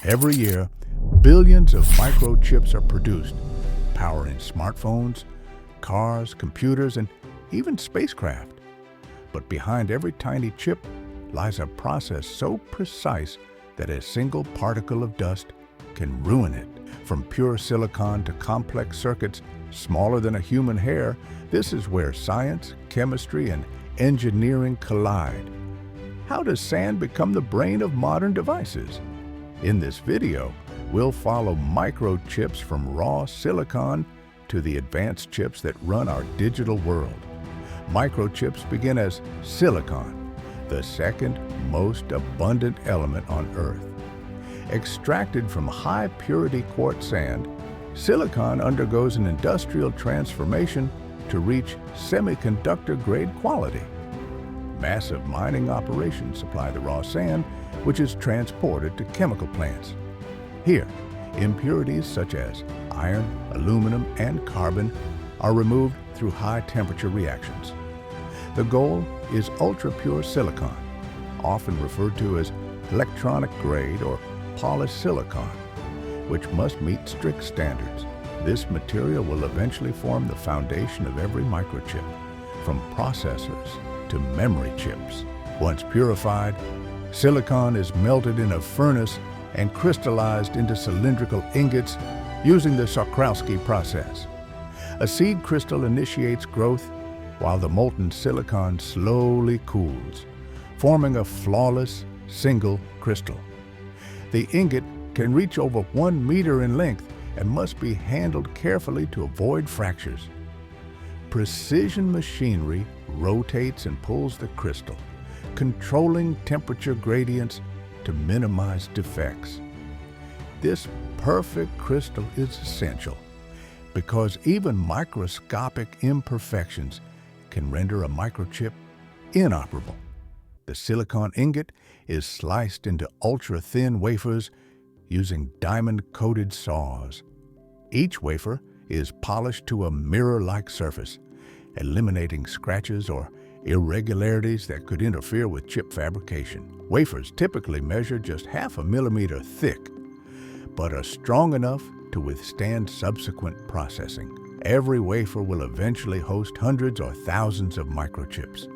Every year, billions of microchips are produced, powering smartphones, cars, computers, and even spacecraft. But behind every tiny chip lies a process so precise that a single particle of dust can ruin it. From pure silicon to complex circuits smaller than a human hair, this is where science, chemistry, and engineering collide. How does sand become the brain of modern devices? In this video, we'll follow microchips from raw silicon to the advanced chips that run our digital world. Microchips begin as silicon, the second most abundant element on Earth. Extracted from high-purity quartz sand, silicon undergoes an industrial transformation to reach semiconductor-grade quality. Massive mining operations supply the raw sand, which is transported to chemical plants. Here, impurities such as iron, aluminum, and carbon are removed through high-temperature reactions. The goal is ultra-pure silicon, often referred to as electronic-grade or polished silicon, which must meet strict standards. This material will eventually form the foundation of every microchip, from processors to memory chips. Once purified, silicon is melted in a furnace and crystallized into cylindrical ingots using the Czochralski process. A seed crystal initiates growth while the molten silicon slowly cools, forming a flawless single crystal. The ingot can reach over 1 meter in length and must be handled carefully to avoid fractures. Precision machinery rotates and pulls the crystal, controlling temperature gradients to minimize defects. This perfect crystal is essential because even microscopic imperfections can render a microchip inoperable. The silicon ingot is sliced into ultra-thin wafers using diamond-coated saws. Each wafer is polished to a mirror-like surface, eliminating scratches or irregularities that could interfere with chip fabrication. Wafers typically measure just 0.5 millimeter thick, but are strong enough to withstand subsequent processing. Every wafer will eventually host hundreds or thousands of microchips.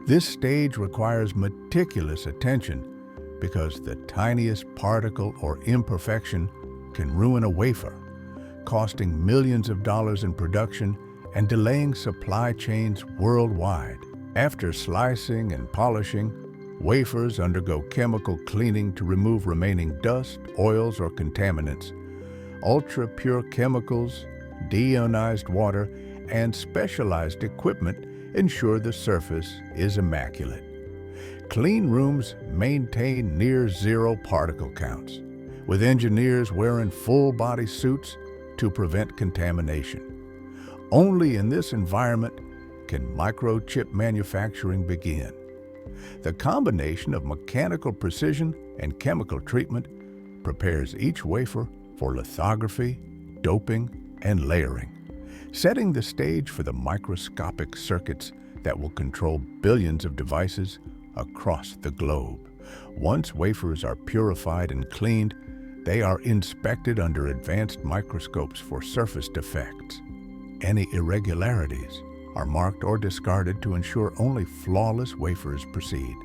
This stage requires meticulous attention because the tiniest particle or imperfection can ruin a wafer, costing millions of dollars in production and delaying supply chains worldwide. After slicing and polishing, wafers undergo chemical cleaning to remove remaining dust, oils, or contaminants. Ultra-pure chemicals, deionized water, and specialized equipment ensure the surface is immaculate. Clean rooms maintain near-zero particle counts, with engineers wearing full-body suits to prevent contamination. Only in this environment can microchip manufacturing begin. The combination of mechanical precision and chemical treatment prepares each wafer for lithography, doping, and layering, setting the stage for the microscopic circuits that will control billions of devices across the globe. Once wafers are purified and cleaned, they are inspected under advanced microscopes for surface defects. Any irregularities are marked or discarded to ensure only flawless wafers proceed.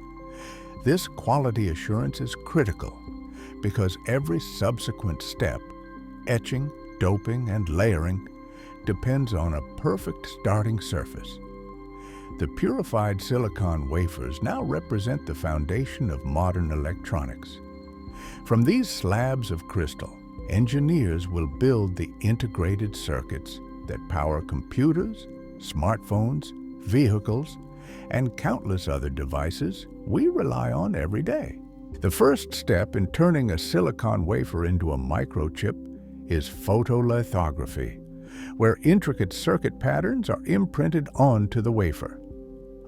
This quality assurance is critical because every subsequent step, etching, doping, and layering, depends on a perfect starting surface. The purified silicon wafers now represent the foundation of modern electronics. From these slabs of crystal, engineers will build the integrated circuits that power computers, smartphones, vehicles, and countless other devices we rely on every day. The first step in turning a silicon wafer into a microchip is photolithography, where intricate circuit patterns are imprinted onto the wafer.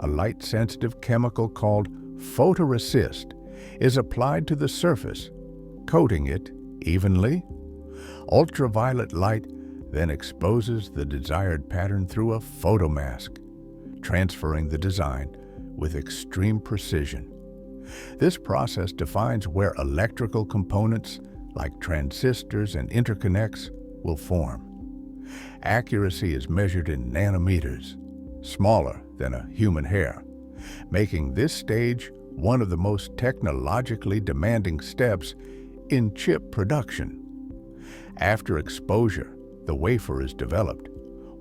A light-sensitive chemical called photoresist is applied to the surface, coating it evenly. Ultraviolet light then exposes the desired pattern through a photomask, transferring the design with extreme precision. This process defines where electrical components like transistors and interconnects, will form. Accuracy is measured in nanometers, smaller than a human hair, making this stage one of the most technologically demanding steps in chip production. After exposure, the wafer is developed,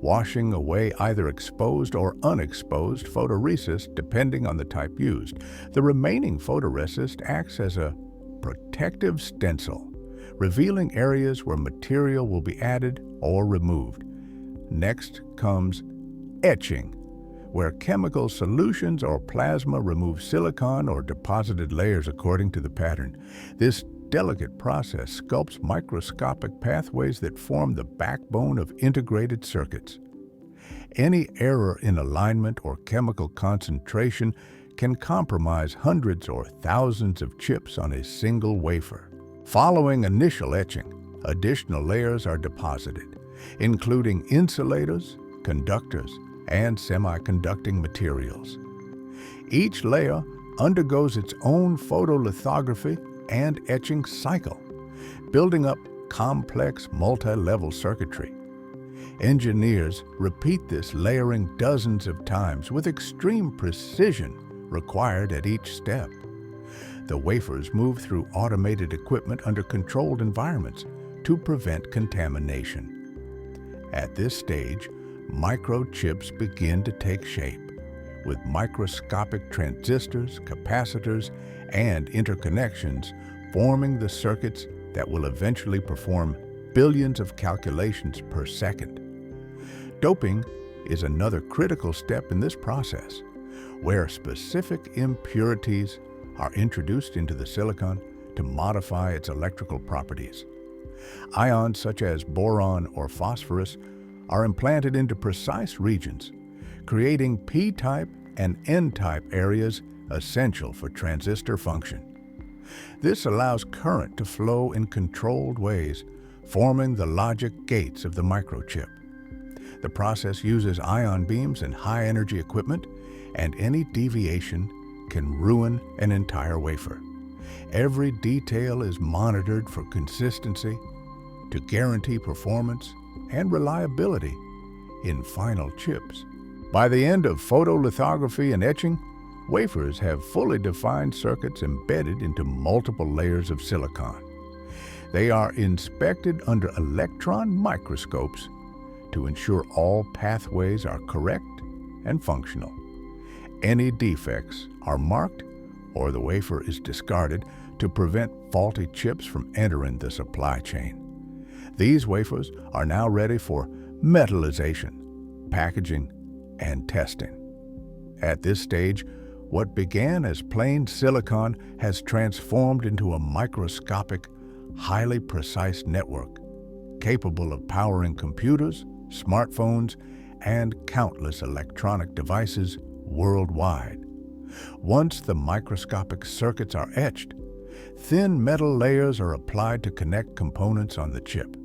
washing away either exposed or unexposed photoresist depending on the type used. The remaining photoresist acts as a protective stencil, revealing areas where material will be added or removed. Next comes etching, where chemical solutions or plasma remove silicon or deposited layers according to the pattern. This delicate process sculpts microscopic pathways that form the backbone of integrated circuits. Any error in alignment or chemical concentration can compromise hundreds or thousands of chips on a single wafer. Following initial etching, additional layers are deposited, including insulators, conductors, and semiconducting materials. Each layer undergoes its own photolithography and etching cycle, building up complex multi-level circuitry. Engineers repeat this layering dozens of times with extreme precision required at each step. The wafers move through automated equipment under controlled environments to prevent contamination. At this stage, microchips begin to take shape, with microscopic transistors, capacitors, and interconnections forming the circuits that will eventually perform billions of calculations per second. Doping is another critical step in this process, where specific impurities are introduced into the silicon to modify its electrical properties. Ions such as boron or phosphorus are implanted into precise regions, creating P-type and N-type areas essential for transistor function. This allows current to flow in controlled ways, forming the logic gates of the microchip. The process uses ion beams and high-energy equipment, and any deviation can ruin an entire wafer. Every detail is monitored for consistency to guarantee performance and reliability in final chips. By the end of photolithography and etching, wafers have fully defined circuits embedded into multiple layers of silicon. They are inspected under electron microscopes to ensure all pathways are correct and functional. Any defects are marked or the wafer is discarded to prevent faulty chips from entering the supply chain. These wafers are now ready for metalization, packaging, and testing. At this stage, what began as plain silicon has transformed into a microscopic, highly precise network, capable of powering computers, smartphones, and countless electronic devices worldwide. Once the microscopic circuits are etched, thin metal layers are applied to connect components on the chip.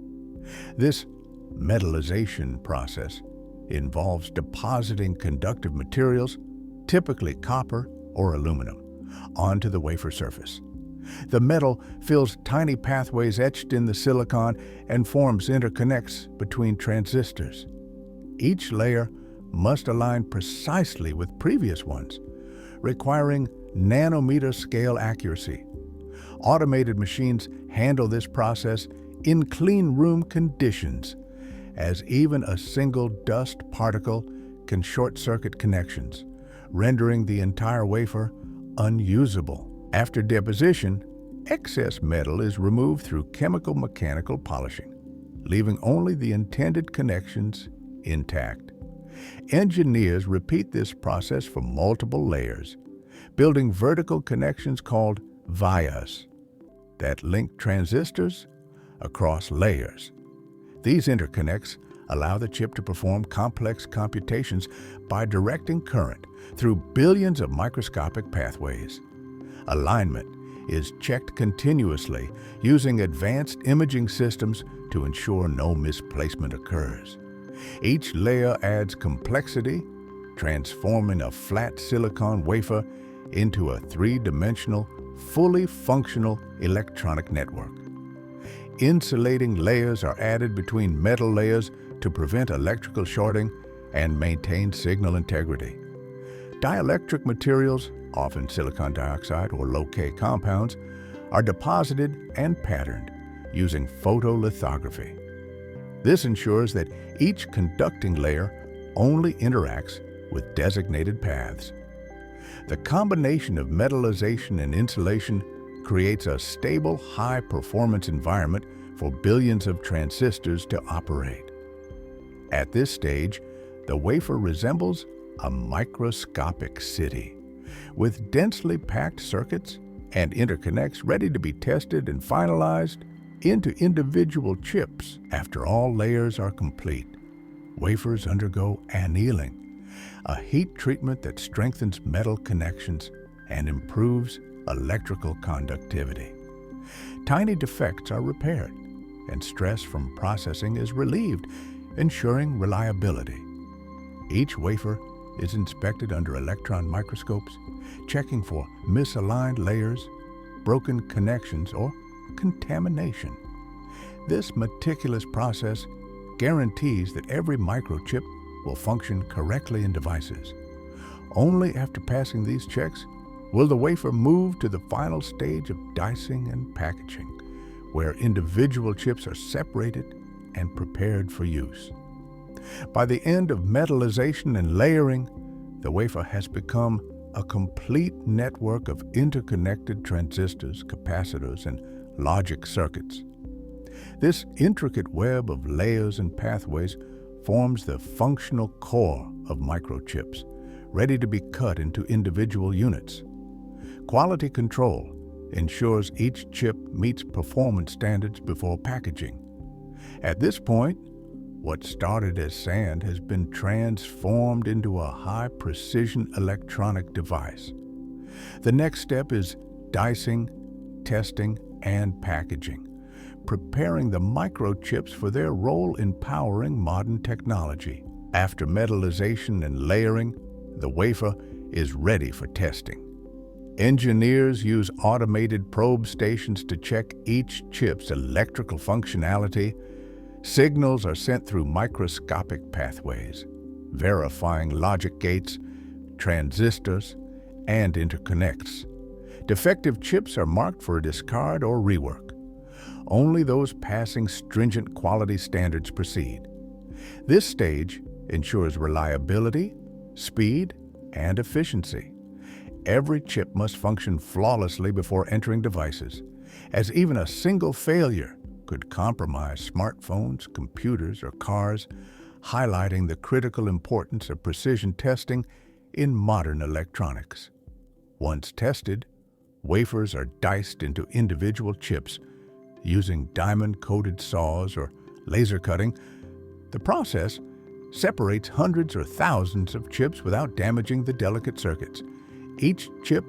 This metalization process involves depositing conductive materials, typically copper or aluminum, onto the wafer surface. The metal fills tiny pathways etched in the silicon and forms interconnects between transistors. Each layer must align precisely with previous ones, requiring nanometer scale accuracy. Automated machines handle this process in clean room conditions, as even a single dust particle can short-circuit connections, rendering the entire wafer unusable. After deposition, excess metal is removed through chemical-mechanical polishing, leaving only the intended connections intact. Engineers repeat this process for multiple layers, building vertical connections called vias that link transistors across layers. These interconnects allow the chip to perform complex computations by directing current through billions of microscopic pathways. Alignment is checked continuously using advanced imaging systems to ensure no misplacement occurs. Each layer adds complexity, transforming a flat silicon wafer into a three-dimensional, fully functional electronic network. insulating layers are added between metal layers to prevent electrical shorting and maintain signal integrity. Dielectric materials, often silicon dioxide or low-K compounds, are deposited and patterned using photolithography. This ensures that each conducting layer only interacts with designated paths. The combination of metallization and insulation creates a stable, high-performance environment for billions of transistors to operate. At this stage, the wafer resembles a microscopic city, with densely packed circuits and interconnects ready to be tested and finalized into individual chips after all layers are complete. Wafers undergo annealing, a heat treatment that strengthens metal connections and improves electrical conductivity. Tiny defects are repaired, and stress from processing is relieved, ensuring reliability. Each wafer is inspected under electron microscopes, checking for misaligned layers, broken connections, or contamination. This meticulous process guarantees that every microchip will function correctly in devices. Only after passing these checks will the wafer move to the final stage of dicing and packaging, where individual chips are separated and prepared for use. By the end of metallization and layering, the wafer has become a complete network of interconnected transistors, capacitors, and logic circuits. This intricate web of layers and pathways forms the functional core of microchips, ready to be cut into individual units. Quality control ensures each chip meets performance standards before packaging. At this point, what started as sand has been transformed into a high-precision electronic device. The next step is dicing, testing, and packaging, preparing the microchips for their role in powering modern technology. After metallization and layering, the wafer is ready for testing. Engineers use automated probe stations to check each chip's electrical functionality. Signals are sent through microscopic pathways, verifying logic gates, transistors, and interconnects. Defective chips are marked for discard or rework. Only those passing stringent quality standards proceed. This stage ensures reliability, speed, and efficiency. Every chip must function flawlessly before entering devices, as even a single failure could compromise smartphones, computers, or cars, highlighting the critical importance of precision testing in modern electronics. Once tested, wafers are diced into individual chips using diamond-coated saws or laser cutting. The process separates hundreds or thousands of chips without damaging the delicate circuits. Each chip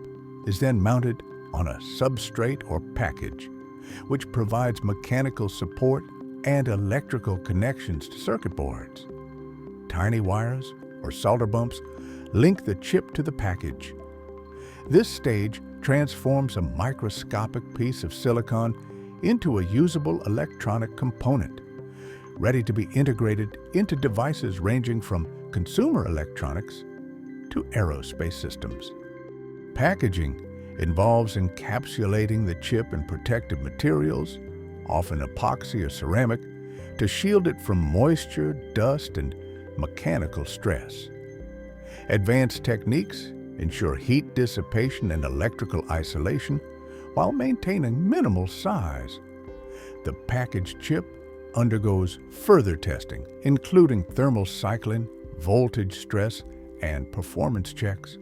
is then mounted on a substrate or package, which provides mechanical support and electrical connections to circuit boards. Tiny wires or solder bumps link the chip to the package. This stage transforms a microscopic piece of silicon into a usable electronic component, ready to be integrated into devices ranging from consumer electronics to aerospace systems. Packaging involves encapsulating the chip in protective materials, often epoxy or ceramic, to shield it from moisture, dust, and mechanical stress. Advanced techniques ensure heat dissipation and electrical isolation while maintaining minimal size. The packaged chip undergoes further testing, including thermal cycling, voltage stress, and performance checks.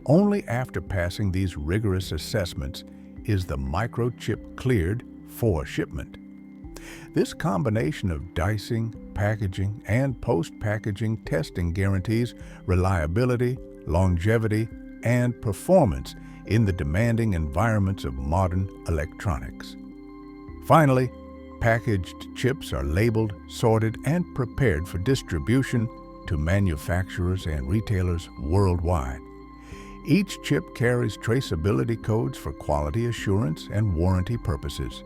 Only after passing these rigorous assessments is the microchip cleared for shipment. This combination of dicing, packaging, and post-packaging testing guarantees reliability, longevity, and performance in the demanding environments of modern electronics. Finally, packaged chips are labeled, sorted, and prepared for distribution to manufacturers and retailers worldwide. Each chip carries traceability codes for quality assurance and warranty purposes.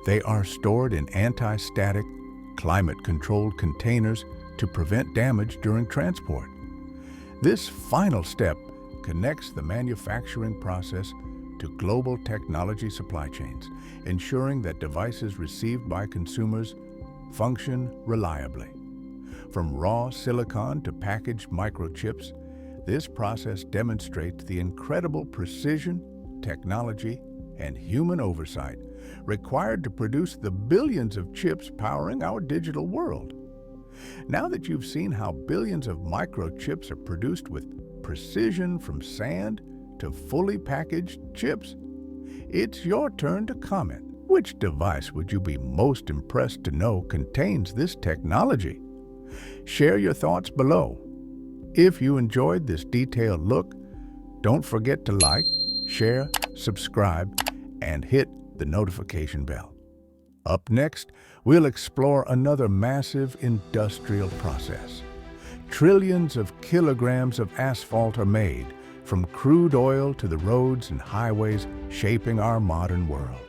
They are stored in anti-static, climate-controlled containers to prevent damage during transport. This final step connects the manufacturing process to global technology supply chains, ensuring that devices received by consumers function reliably. From raw silicon to packaged microchips, this process demonstrates the incredible precision, technology, and human oversight required to produce the billions of chips powering our digital world. Now that you've seen how billions of microchips are produced with precision from sand to fully packaged chips, it's your turn to comment. Which device would you be most impressed to know contains this technology? Share your thoughts below. If you enjoyed this detailed look, don't forget to like, share, subscribe, and hit the notification bell. Up next, we'll explore another massive industrial process. Trillions of kilograms of asphalt are made, from crude oil to the roads and highways shaping our modern world.